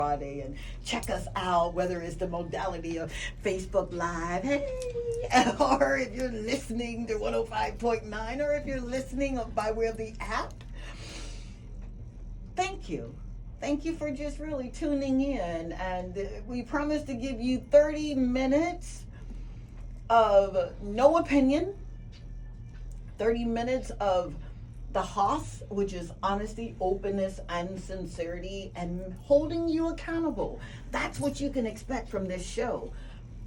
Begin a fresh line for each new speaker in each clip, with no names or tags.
Friday and check us out, whether it's the modality of Facebook Live, hey, or if you're listening to 105.9, or if you're listening by way of the app. Thank you. Thank you for just really tuning in. And we promise to give you 30 minutes of no opinion, 30 minutes of the Haas, which is honesty, openness, and sincerity, and holding you accountable. That's what you can expect from this show.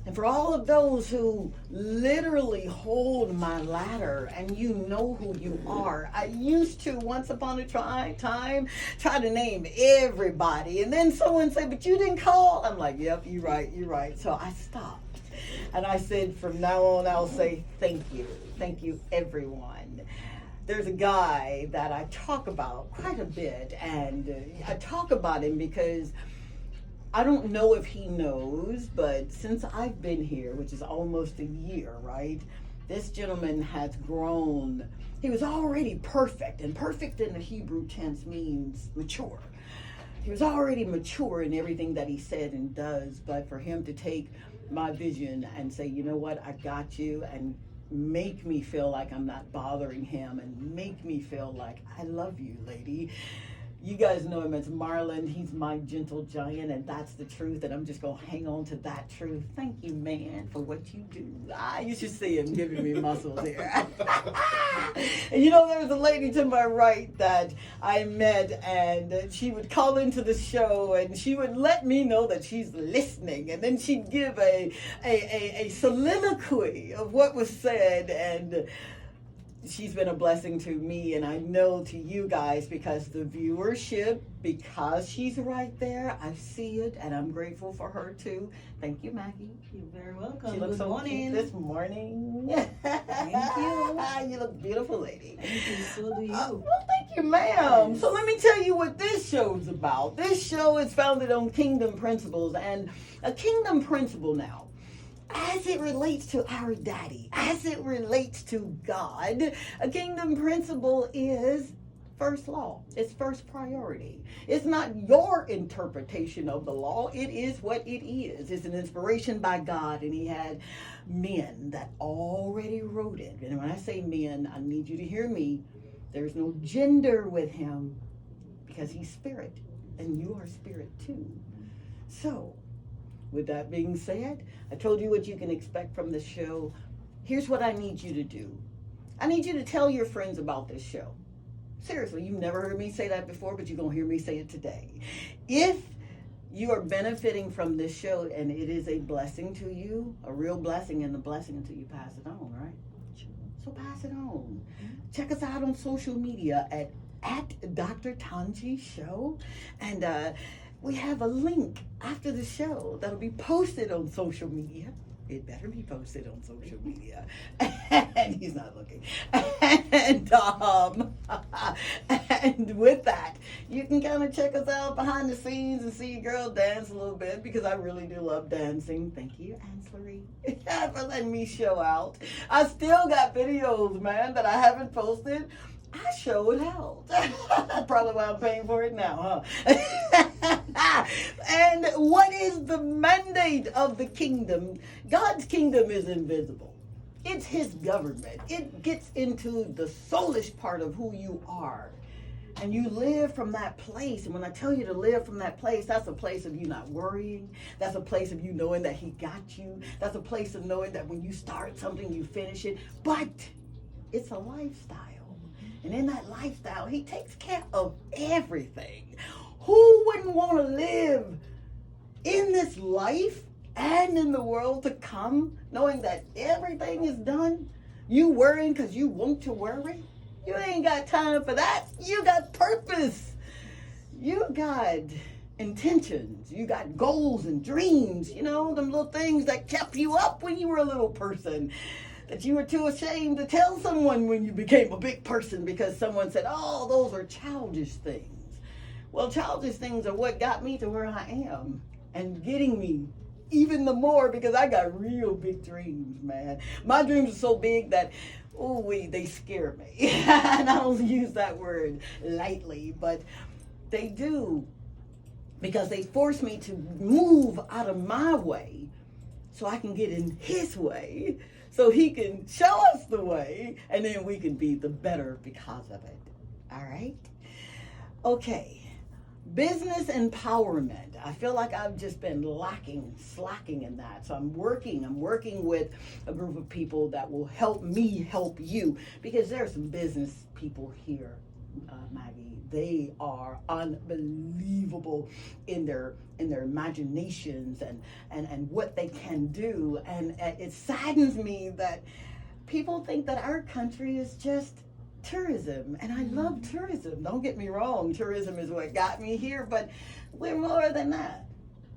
And for all of those who literally hold my ladder and you know who you are, I used to, once upon a time, try to name everybody. And then someone said, but you didn't call. I'm like, yep, you're right. So I stopped. And I said, from now on, I'll say thank you. Thank you, everyone. There's a guy that I talk about quite a bit, and I talk about him because I don't know if he knows, but since I've been here, which is almost a year, right, this gentleman has grown. He was already perfect, and perfect in the Hebrew tense means mature. He was already mature in everything that he said and does, but for him to take my vision and say, you know what, I got you, and make me feel like I'm not bothering him, and make me feel like I love you, lady. You guys know him as Marlon. He's my gentle giant, and that's the truth, and I'm just going to hang on to that truth. Thank you, man, for what you do. You should see him giving me muscles here. And you know, there was a lady to my right that I met, and she would call into the show, and she would let me know that she's listening, and then she'd give a soliloquy of what was said, and she's been a blessing to me, and I know to you guys, because the viewership, because she's right there, I see it, and I'm grateful for her too. Thank you, Maggie.
You're very welcome.
She looks
Good morning.
cute this morning.
Thank you.
You look beautiful, lady.
Thank you. So do you.
Well, thank you, ma'am.
Yes.
So let me tell you what this show's about. This show is founded on kingdom principles, and a kingdom principle now, as it relates to our daddy, as it relates to God, a kingdom principle is first law. It's first priority. It's not your interpretation of the law. It is what it is. It's an inspiration by God, and he had men that already wrote it. And when I say men, I need you to hear me. There's no gender with him, because he's spirit, and you are spirit too. So, with that being said, I told you what you can expect from the show. Here's what I need you to do. I need you to tell your friends about this show. Seriously, you've never heard me say that before, but you're going to hear me say it today. If you are benefiting from this show and it is a blessing to you, a real blessing, and a blessing until you pass it on, right? So pass it on. Check us out on social media at Dr. Tongie Show. And we have a link after the show that'll be posted on social media. It better be posted on social media. And he's not looking. And with that, you can kind of check us out behind the scenes and see a girl dance a little bit, because I really do love dancing. Thank you, Ancillary, for letting me show out. I still got videos, man, that I haven't posted. I showed out. Probably why I'm paying for it now, huh? And what is the mandate of the kingdom? God's kingdom is invisible. It's his government. It gets into the soulish part of who you are. And you live from that place. And when I tell you to live from that place, that's a place of you not worrying. That's a place of you knowing that he got you. That's a place of knowing that when you start something, you finish it. But it's a lifestyle. And in that lifestyle, he takes care of everything. Who wouldn't want to live in this life and in the world to come, knowing that everything is done? You worrying because you want to worry? You ain't got time for that. You got purpose. You got intentions. You got goals and dreams. You know, them little things that kept you up when you were a little person, that you were too ashamed to tell someone when you became a big person, because someone said, oh, those are childish things. Well, childish things are what got me to where I am, and getting me even the more, because I got real big dreams, man. My dreams are so big that, they scare me. And I don't use that word lightly, but they do. because they force me to move out of my way so I can get in his way, so he can show us the way, and then we can be the better because of it. All right? Okay. Business empowerment. I feel like I've just been slacking in that. So I'm working with a group of people that will help me help you, because there are some business people here, Maggie. They are unbelievable in their imaginations and what they can do. And it saddens me that people think that our country is just tourism, and I love tourism. Don't get me wrong, tourism is what got me here, but we're more than that.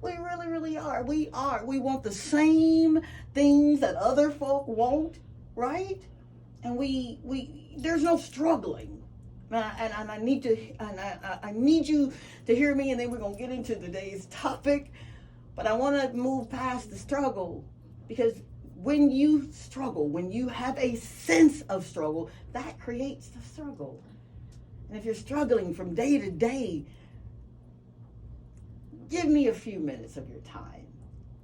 We really, really are. We want the same things that other folk want, right? And we there's no struggling. And I need you to hear me, and then we're gonna get into today's topic. But I want to move past the struggle, because when you struggle, when you have a sense of struggle, that creates the struggle. And if you're struggling from day to day, give me a few minutes of your time.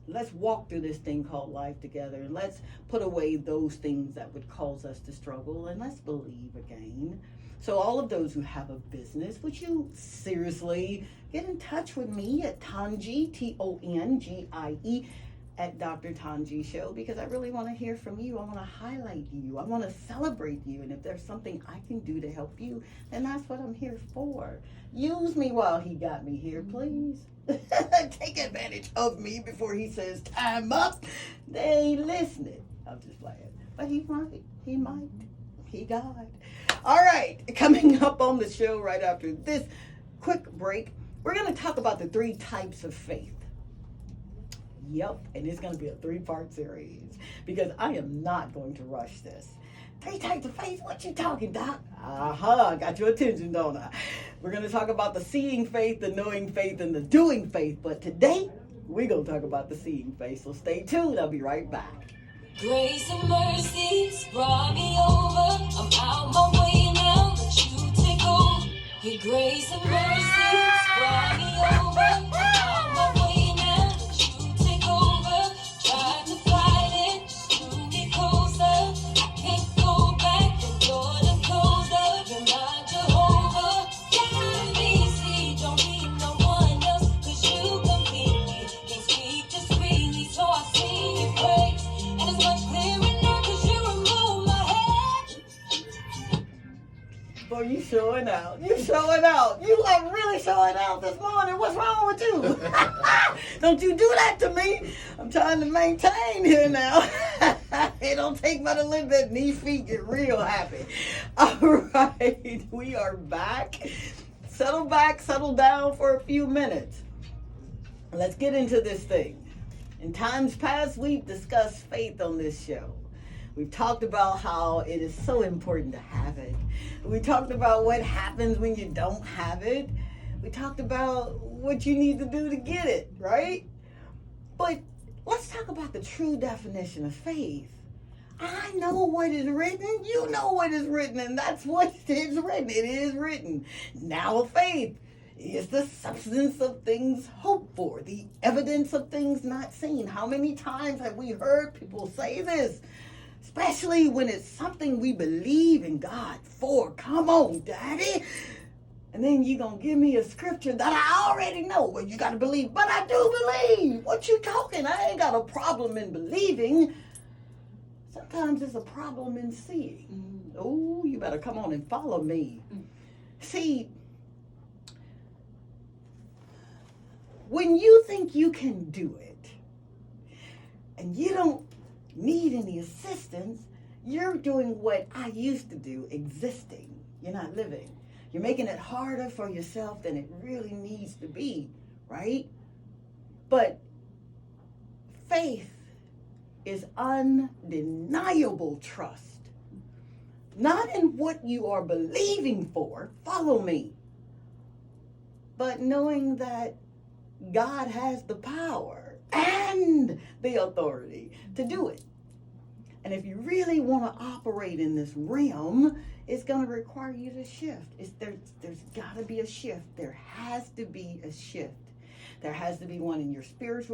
Let's walk through this thing called life together, and let's put away those things that would cause us to struggle, and let's believe again. So all of those who have a business, would you seriously get in touch with me at Tongie, Tongie, at Dr. Tongie Show, because I really want to hear from you. I want to highlight you. I want to celebrate you. And if there's something I can do to help you, then that's what I'm here for. Use me while he got me here, please. Take advantage of me before he says time up. They ain't listening. I'm just playing. But he might. He God. All right, coming up on the show right after this quick break, we're going to talk about the 3 types of faith. Yep, and it's going to be a 3-part series, because I am not going to rush this. 3 types of faith? What you talking, Doc? Got your attention, don't I? We're going to talk about the seeing faith, the knowing faith, and the doing faith. But today, we're going to talk about the seeing faith. So stay tuned. I'll be right back.
Grace and mercy's brought me over. I'm out my way now, but you take over. Your grace and mercy's brought me over. I'm out my way now, but you take over. Tried to fight it, drew me closer. I can't go back, the door done closed up. You're not Jehovah. Let me see, don't need no one else, 'cause you complete me. Can't speak just freely, so I sing your praise. And it's much clearer now, 'cause you remove my head.
Boy, you showing out. You showing out. You are really showing out this morning. What's wrong with you? Don't you do that to me. I'm trying to maintain here now. It don't take but a little bit. These feet get real happy. All right, we are back. Settle down for a few minutes. Let's get into this thing. In times past, we've discussed faith on this show. We've talked about how it is so important to have it. We talked about what happens when you don't have it. We talked about what you need to do to get it, right? But let's talk about the true definition of faith. I know what is written. You know what is written, and that's what is written. It is written. Now faith is the substance of things hoped for, the evidence of things not seen. How many times have we heard people say this? Especially when it's something we believe in God for. Come on, Daddy. And then you're going to give me a scripture that I already know. Well, you got to believe. But I do believe. What you talking? I ain't got a problem in believing. Sometimes it's a problem in seeing. Oh, you better come on and follow me. See, when you think you can do it, and you don't need any assistance, you're doing what I used to do, existing. You're not living. You're making it harder for yourself than it really needs to be, right? But faith is undeniable trust. Not in what you are believing for, follow me, but knowing that God has the power and the authority to do it. And if you really want to operate in this realm, it's going to require you to shift. There's got to be a shift. There has to be a shift. There has to be one in your spiritual